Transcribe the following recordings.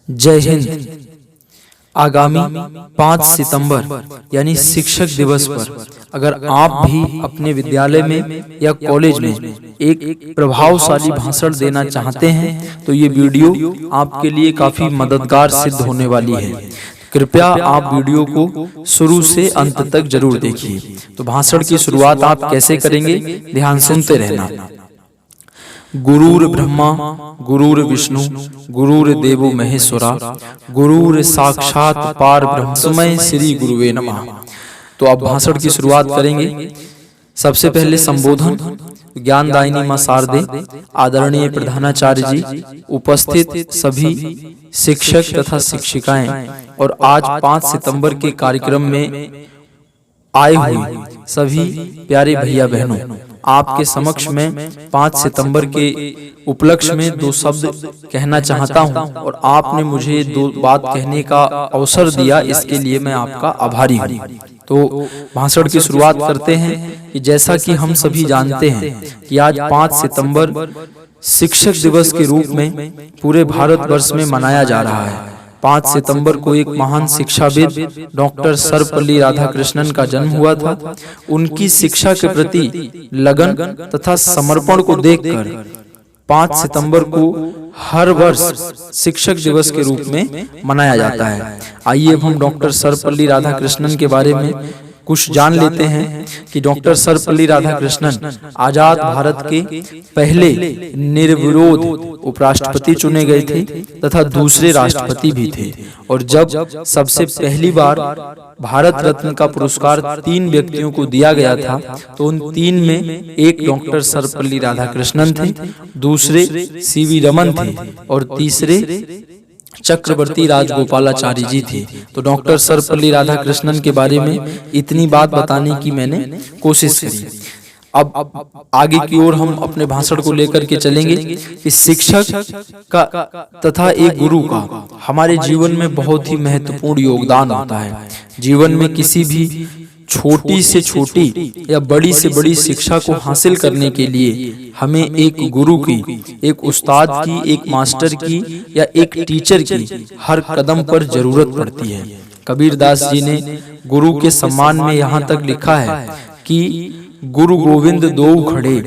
जय हिंद। आगामी 5 सितंबर यानी शिक्षक दिवस पर अगर आप भी अपने विद्यालय में या कॉलेज में एक प्रभावशाली भाषण देना चाहते हैं तो ये वीडियो आपके लिए काफी मददगार सिद्ध होने वाली है। कृपया आप वीडियो को शुरू से अंत तक जरूर देखिए। तो भाषण की शुरुआत आप कैसे करेंगे, ध्यान सुनते रहना। गुरुर ब्रह्मा गुरुर विष्णु गुरुर देवो महेश्वरा गुरुर साक्षात पार ब्रह्म तस्मै श्री गुरुवे नमः। तो आप भाषण की शुरुआत करेंगे। सबसे पहले संबोधन ज्ञानदायिनी मां शारदे, आदरणीय प्रधानाचार्य जी, उपस्थित सभी शिक्षक तथा शिक्षिकाएं और आज 5 सितंबर के कार्यक्रम में आए हुए सभी प्यारे भैया बहनों, आपके समक्ष में 5 सितंबर के उपलक्ष्य में 2 शब्द कहना चाहता हूं और आपने मुझे 2 बात कहने का अवसर दिया, इसके लिए मैं आपका आभारी हूं। तो भाषण की शुरुआत करते हैं कि जैसा कि हम सभी जानते हैं कि आज 5 सितंबर शिक्षक दिवस के रूप में पूरे भारतवर्ष में मनाया जा रहा है। 5 सितंबर को एक महान शिक्षाविद डॉक्टर सर्वपल्ली राधाकृष्णन का जन्म हुआ था। उनकी शिक्षा के प्रति लगन तथा समर्पण को देखकर 5 सितंबर को हर वर्ष शिक्षक दिवस के रूप में मनाया जाता है। आइए अब हम डॉक्टर सर्वपल्ली राधाकृष्णन के बारे में कुछ जान लेते हैं कि डॉक्टर सर्वपल्ली राधाकृष्णन आजाद भारत के पहले निर्विरोध उपराष्ट्रपति चुने गए थे तथा दूसरे राष्ट्रपति भी थे। और जब सबसे पहली बार भारत रत्न का पुरस्कार 3 व्यक्तियों को दिया गया था तो उन 3 में एक डॉक्टर सर्वपल्ली राधाकृष्णन थे, दूसरे सीवी रमन थे और तीसरे चक्रवर्ती राजगोपालाचारी जी थे। तो डॉक्टर सर्वपल्ली राधाकृष्णन के बारे में इतनी बात बताने की मैंने कोशिश करी। अब आगे की ओर हम अपने भाषण को लेकर के चलेंगे कि शिक्षक का तथा एक गुरु का हमारे जीवन में बहुत ही महत्वपूर्ण योगदान होता है। जीवन में किसी भी छोटी से छोटी या बड़ी से बड़ी शिक्षा को हासिल करने के लिए हमें एक गुरु की, एक उस्ताद की, एक मास्टर की या एक टीचर की हर कदम पर जरूरत पड़ती है। कबीरदास जी ने गुरु के सम्मान में यहाँ तक लिखा है कि गुरु गोविंद दो खड़े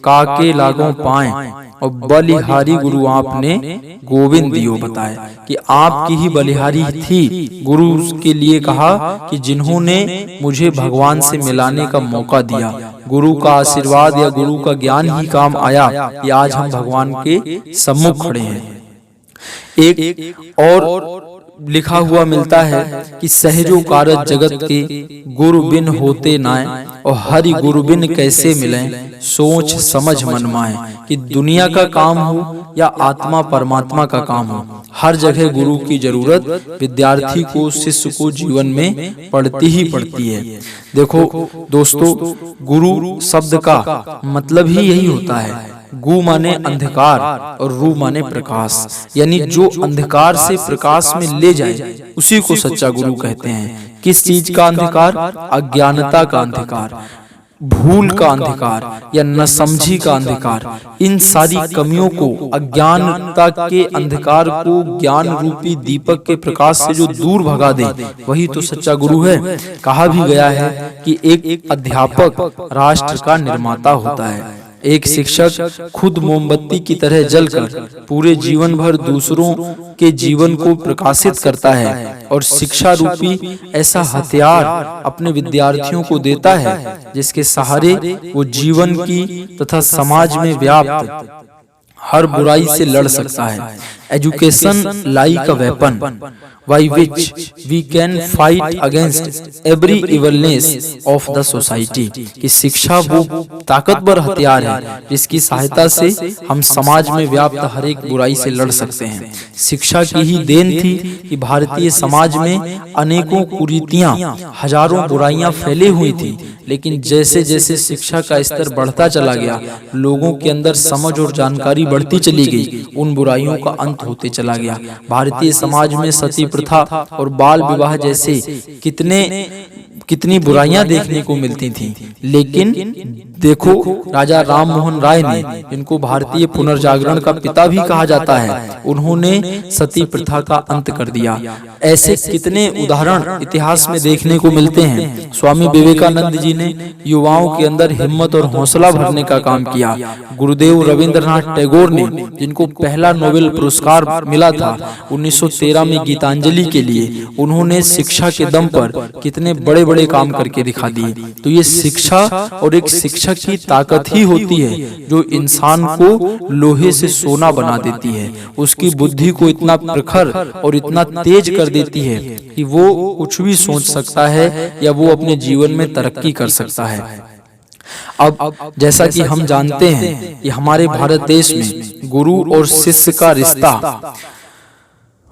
काके लागों पाए और बलिहारी गुरु आपने गोविंद दियो बताए कि आपकी ही बलिहारी थी। गुरु के लिए कहा कि जिन्होंने मुझे भगवान से मिलाने का मौका दिया, गुरु का आशीर्वाद या गुरु का ज्ञान ही काम आया कि आज हम भगवान के सम्मुख खड़े हैं। एक और लिखा हुआ मिलता है कि सहजो कारज जगत के गुरु बिन होते नाय और हरि गुरु बिन कैसे मिले सोच समझ मन माए। कि दुनिया का काम हो या आत्मा परमात्मा का काम हो, हर जगह गुरु की जरूरत विद्यार्थी को, शिष्य को जीवन में पड़ती ही पड़ती है। देखो दोस्तों, गुरु शब्द का मतलब ही यही होता है। गु माने अंधकार और रू माने प्रकाश, यानी जो अंधकार से प्रकाश में ले जाए उसी को सच्चा गुरु कहते हैं। किस चीज का अंधकार? अज्ञानता का अंधकार, भूल का अंधकार या नसमझी का अंधकार। इन सारी कमियों को, अज्ञानता के अंधकार को ज्ञान रूपी दीपक के प्रकाश से जो दूर भगा दे वही तो सच्चा गुरु है। कहा भी गया है कि एक अध्यापक राष्ट्र का निर्माता होता है। एक शिक्षक खुद मोमबत्ती की तरह जलकर पूरे जीवन भर दूसरों के जीवन को प्रकाशित करता है और शिक्षा रूपी ऐसा हथियार अपने विद्यार्थियों को देता है जिसके सहारे वो जीवन की तथा समाज में व्याप्त हर बुराई से लड़ सकता है। Education like a weapon by which we can fight against every evilness of the society। कि शिक्षा वो ताकतवर हथियार है जिसकी सहायता से हम समाज में व्याप्त हर एक बुराई से लड़ सकते हैं। शिक्षा की ही देन थी कि भारतीय समाज में अनेकों कुरीतियां, हजारों बुराइयां फैली हुई थी, लेकिन जैसे जैसे शिक्षा का स्तर बढ़ता चला गया, लोगों के अंदर समझ और जानकारी बढ़ती चली गई, उन बुराइयों का अंत होते चला गया। भारतीय समाज में सती प्रथा और बाल विवाह जैसे कितनी बुराइयां देखने को मिलती थी, लेकिन देखो, राजा राम मोहन राय ने, जिनको भारतीय पुनर्जागरण का पिता भी कहा जाता है, उन्होंने सती प्रथा का अंत कर दिया। ऐसे कितने उदाहरण इतिहास में देखने को मिलते हैं। स्वामी विवेकानंद जी ने युवाओं के अंदर हिम्मत और हौसला भरने का काम किया। गुरुदेव रविंद्रनाथ टैगोर ने, जिनको पहला नोबेल पुरस्कार मिला था 1913 में गीतांजलि के लिए, उन्होंने शिक्षा के दम पर कितने बड़े बड़े काम करके दिखा दिए। तो ये शिक्षा और एक शिक्षक की ताकत ही होती है जो इंसान को लोहे से सोना बना देती है। उसकी बुद्धि को इतना प्रखर और इतना तेज कर देती है कि वो कुछ भी सोच सकता है या वो अपने जीवन में तरक्की कर सकता है। अब जैसा कि हम जानते हैं कि हमारे भारत देश में गुरु और शिष्य का रिश्ता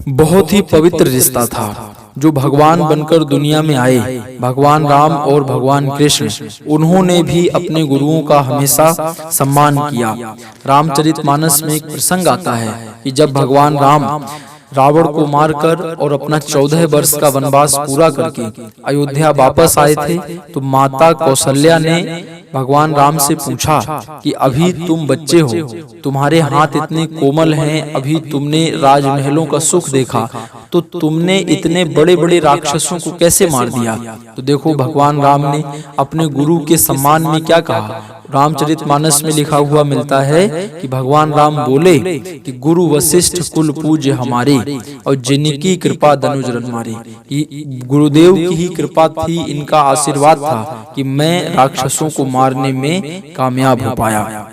बहुत ही पवित्र रिश्ता था। जो भगवान बनकर दुनिया में आए, भगवान राम और भगवान कृष्ण, उन्होंने भी अपने गुरुओं का हमेशा सम्मान किया। रामचरितमानस में एक प्रसंग आता है कि जब भगवान राम रावण को मारकर और अपना 14 वर्ष का वनवास पूरा करके अयोध्या वापस आए थे, तो माता कौशल्या ने भगवान राम से पूछा कि अभी तुम बच्चे हो, तुम्हारे हाथ इतने कोमल हैं, अभी तुमने राजमहलों का सुख देखा, तो तुमने इतने बड़े बड़े राक्षसों को कैसे मार दिया। तो देखो, भगवान राम ने अपने गुरु के सम्मान में क्या कहा। रामचरितमानस में लिखा हुआ मिलता है कि भगवान राम बोले कि गुरु वशिष्ठ कुल पूज्य हमारे और जिनकी कृपा दनुज रन मारे। गुरुदेव की ही कृपा थी, इनका आशीर्वाद था कि मैं राक्षसों को मारने में कामयाब हो पाया।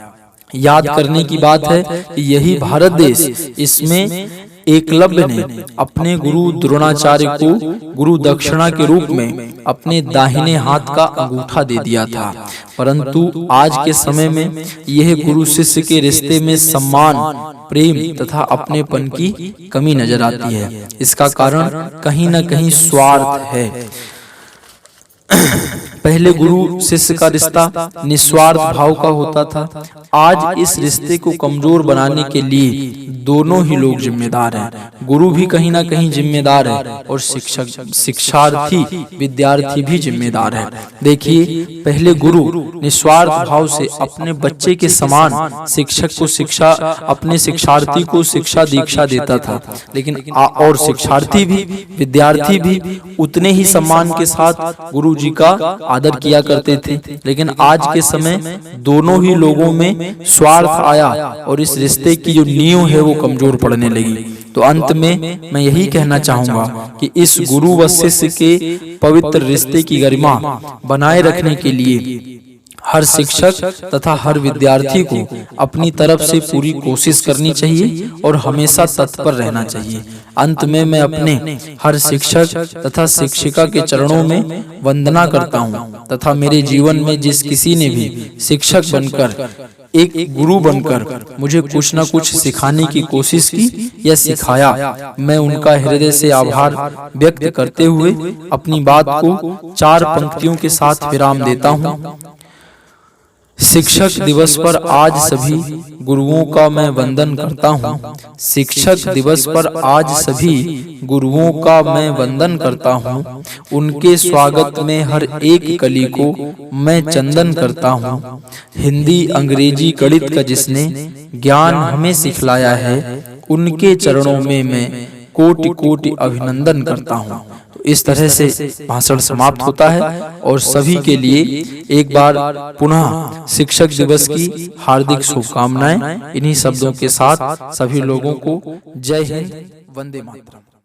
याद करने की बात है कि यही भारत देश, इसमें एकलव्य ने अपने गुरु द्रोणाचार्य को गुरु दक्षिणा के रूप में अपने दाहिने हाथ का अंगूठा दे दिया था। परंतु आज के समय में यह गुरु शिष्य के रिश्ते में सम्मान, प्रेम तथा अपनेपन की कमी नजर आती है। इसका कारण कहीं न कहीं स्वार्थ है। पहले गुरु शिष्य का रिश्ता निस्वार्थ भाव का होता था। आज इस रिश्ते को कमजोर बनाने के लिए दोनों ही लोग जिम्मेदार हैं। गुरु भी कहीं ना कहीं जिम्मेदार है और शिक्षार्थी विद्यार्थी भी जिम्मेदार है। देखिए, पहले गुरु निस्वार्थ भाव से अपने बच्चे के समान शिक्षक को शिक्षा, अपने शिक्षार्थी को शिक्षा दीक्षा देता था, लेकिन और शिक्षार्थी भी, विद्यार्थी भी उतने ही सम्मान के साथ गुरु जी का आदर किया करते थे। लेकिन आज के समय दोनों ही लोगों में स्वार्थ आया और इस रिश्ते की जो नींव है वो कमजोर पड़ने लगी। तो अंत में मैं यही कहना चाहूंगा कि इस गुरु व शिष्य के पवित्र रिश्ते की गरिमा बनाए रखने के लिए हर शिक्षक तथा हर विद्यार्थी को अपनी तरफ से पूरी कोशिश करनी चाहिए और हमेशा तत्पर रहना चाहिए। अंत में मैं अपने हर शिक्षक तथा शिक्षिका के चरणों में वंदना करता हूँ तथा मेरे जीवन में जिस किसी ने भी शिक्षक बनकर, एक गुरु बनकर मुझे कुछ न कुछ सिखाने की कोशिश की या सिखाया, मैं उनका हृदय से आभार व्यक्त करते हुए अपनी बात को 4 पंक्तियों के साथ विराम देता हूँ। शिक्षक दिवस पर आज सभी गुरुओं का मैं वंदन करता हूँ। शिक्षक दिवस पर आज सभी गुरुओं का मैं वंदन करता हूँ। उनके स्वागत में हर एक कली को मैं चंदन करता हूँ। हिंदी, अंग्रेजी, गणित का जिसने ज्ञान हमें सिखलाया है, उनके चरणों में मैं कोटि कोटि अभिनंदन करता हूँ। तो इस तरह से भाषण समाप्त होता है और सभी के लिए एक बार पुनः शिक्षक दिवस की हार्दिक शुभकामनाएं। इन्हीं शब्दों के साथ सभी लोगों को जय हिंद, वंदे मातरम।